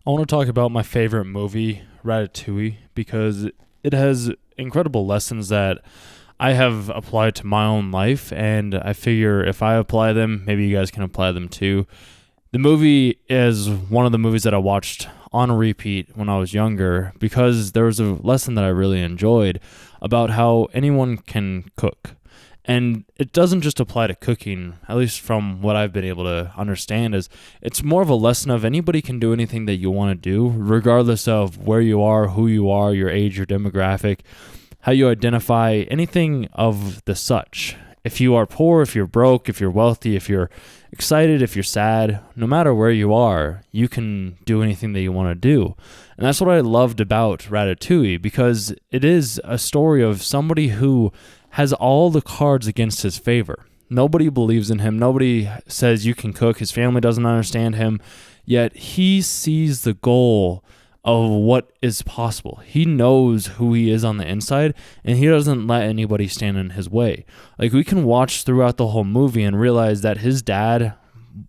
I want to talk about my favorite movie, Ratatouille, because it has incredible lessons that I have applied to my own life, and I figure if I apply them, maybe you guys can apply them too. The movie is one of the movies that I watched on repeat when I was younger because there was a lesson that I really enjoyed about how anyone can cook. And it doesn't just apply to cooking, at least from what I've been able to understand, is it's more of a lesson of anybody can do anything that you want to do, regardless of where you are, who you are, your age, your demographic, how you identify, anything of the such. If you are poor, if you're broke, if you're wealthy, if you're excited, if you're sad, no matter where you are, you can do anything that you want to do. And that's what I loved about Ratatouille, because it is a story of somebody who has all the cards against his favor. Nobody believes in him. Nobody says you can cook. His family doesn't understand him. Yet he sees the goal of what is possible. He knows who he is on the inside, and he doesn't let anybody stand in his way. Like, we can watch throughout the whole movie and realize that his dad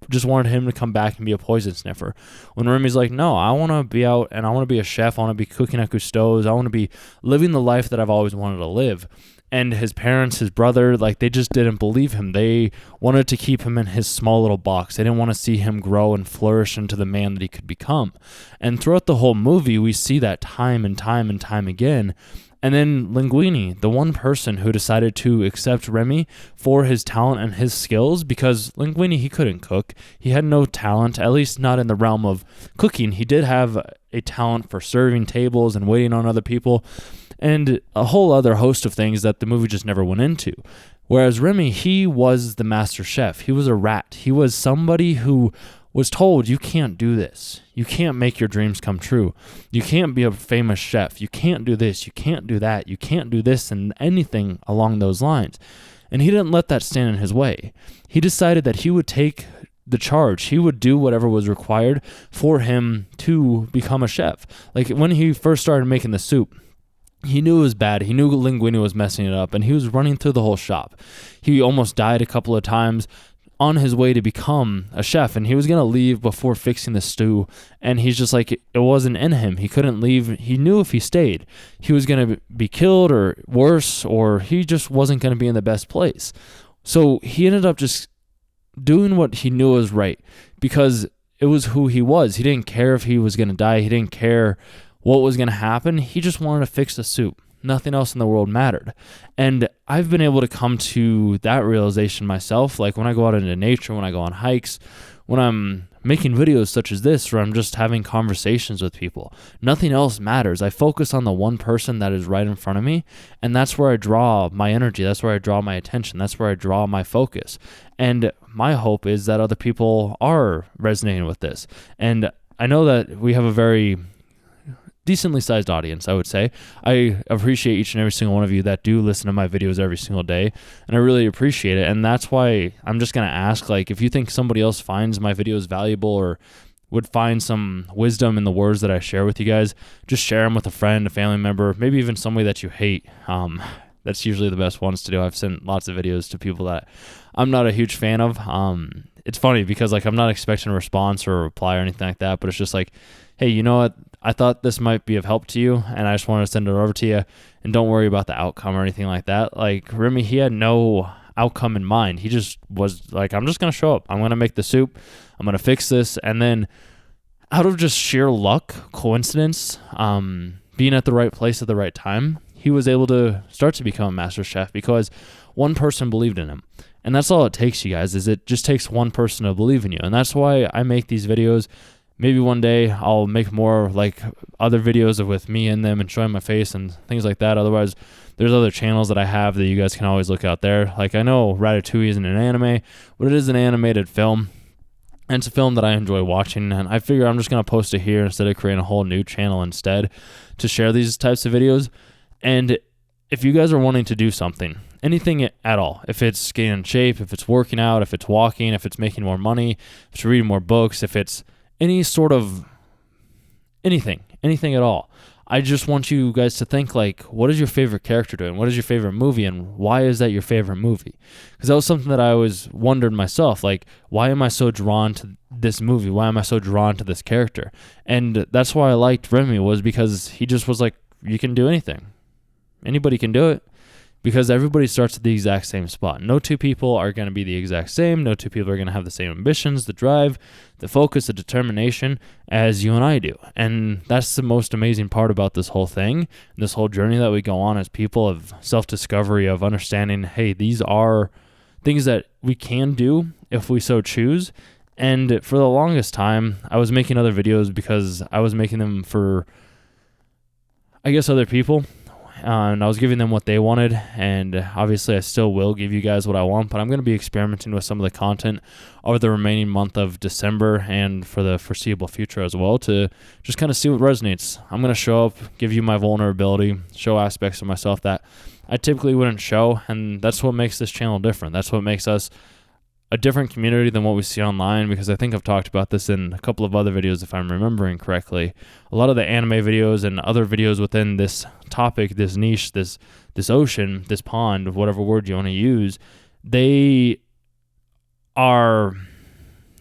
just wanted him to come back and be a poison sniffer. When Remy's like, no, I want to be out and I want to be a chef. I want to be cooking at Cousteau's. I want to be living the life that I've always wanted to live. And his parents, his brother, like, they just didn't believe him. They wanted to keep him in his small little box. They didn't want to see him grow and flourish into the man that he could become. And throughout the whole movie, we see that time and time and time again. And then Linguini, the one person who decided to accept Remy for his talent and his skills, because Linguini, he couldn't cook. He had no talent, at least not in the realm of cooking. He did have a talent for serving tables and waiting on other people, and a whole other host of things that the movie just never went into. Whereas Remy, he was the master chef. He was a rat. He was somebody who was told, you can't do this. You can't make your dreams come true. You can't be a famous chef. You can't do this. You can't do that. You can't do this, and anything along those lines. And he didn't let that stand in his way. He decided that he would take the charge. He would do whatever was required for him to become a chef. Like, when he first started making the soup, he knew it was bad. He knew Linguini was messing it up, and he was running through the whole shop. He almost died a couple of times on his way to become a chef, and he was going to leave before fixing the stew, and he's just like, it wasn't in him. He couldn't leave. He knew if he stayed, he was going to be killed or worse, or he just wasn't going to be in the best place. So he ended up just doing what he knew was right, because it was who he was. He didn't care if he was going to die. He didn't care what was going to happen. He just wanted to fix the soup. Nothing else in the world mattered. And I've been able to come to that realization myself. Like, when I go out into nature, when I go on hikes, when I'm making videos such as this, where I'm just having conversations with people, nothing else matters. I focus on the one person that is right in front of me, and that's where I draw my energy. That's where I draw my attention. That's where I draw my focus. And my hope is that other people are resonating with this. And I know that we have a very decently sized audience, I would say. I appreciate each and every single one of you that do listen to my videos every single day, and I really appreciate it. And that's why I'm just going to ask, like, if you think somebody else finds my videos valuable or would find some wisdom in the words that I share with you guys, just share them with a friend, a family member, maybe even somebody that you hate. That's usually the best ones to do. I've sent lots of videos to people that I'm not a huge fan of. It's funny because, like, I'm not expecting a response or a reply or anything like that, but it's just like, hey, you know what? I thought this might be of help to you, and I just wanted to send it over to you, and don't worry about the outcome or anything like that. Like, Remy, he had no outcome in mind. He just was like, I'm just going to show up. I'm going to make the soup. I'm going to fix this. And then out of just sheer luck, coincidence, being at the right place at the right time, he was able to start to become a master chef because one person believed in him. And that's all it takes, you guys, is it just takes one person to believe in you. And that's why I make these videos. Maybe one day I'll make more like other videos with me in them and showing my face and things like that. Otherwise, there's other channels that I have that you guys can always look out there. Like, I know Ratatouille isn't an anime, but it is an animated film. And it's a film that I enjoy watching. And I figure I'm just going to post it here instead of creating a whole new channel instead to share these types of videos. And if you guys are wanting to do something, anything at all, if it's getting in shape, if it's working out, if it's walking, if it's making more money, if it's reading more books, if it's any sort of anything at all, I just want you guys to think, like, what is your favorite character doing? What is your favorite movie? And why is that your favorite movie? Because that was something that I always wondered myself. Like, why am I so drawn to this movie? Why am I so drawn to this character? And that's why I liked Remy, was because he just was like, you can do anything. Anybody can do it. Because everybody starts at the exact same spot. No two people are going to be the exact same. No two people are going to have the same ambitions, the drive, the focus, the determination as you and I do. And that's the most amazing part about this whole thing, this whole journey that we go on as people of self-discovery, of understanding, hey, these are things that we can do if we so choose. And for the longest time, I was making other videos because I was making them for, I guess, other people. And I was giving them what they wanted, and obviously I still will give you guys what I want, but I'm going to be experimenting with some of the content over the remaining month of December and for the foreseeable future as well, to just kind of see what resonates. I'm going to show up, give you my vulnerability, show aspects of myself that I typically wouldn't show, and that's what makes this channel different. That's what makes us a different community than what we see online, because I think I've talked about this in a couple of other videos if I'm remembering correctly. A lot of the anime videos and other videos within this topic, this niche, this ocean, this pond, whatever word you want to use, they are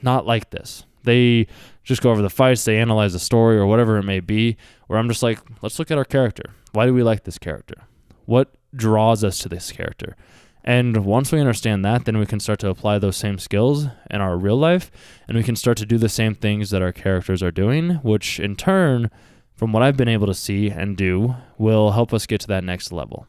not like this. They just go over the fights, they analyze the story or whatever it may be, where I'm just like, let's look at our character. Why do we like this character? What draws us to this character? And once we understand that, then we can start to apply those same skills in our real life, and we can start to do the same things that our characters are doing, which in turn, from what I've been able to see and do, will help us get to that next level.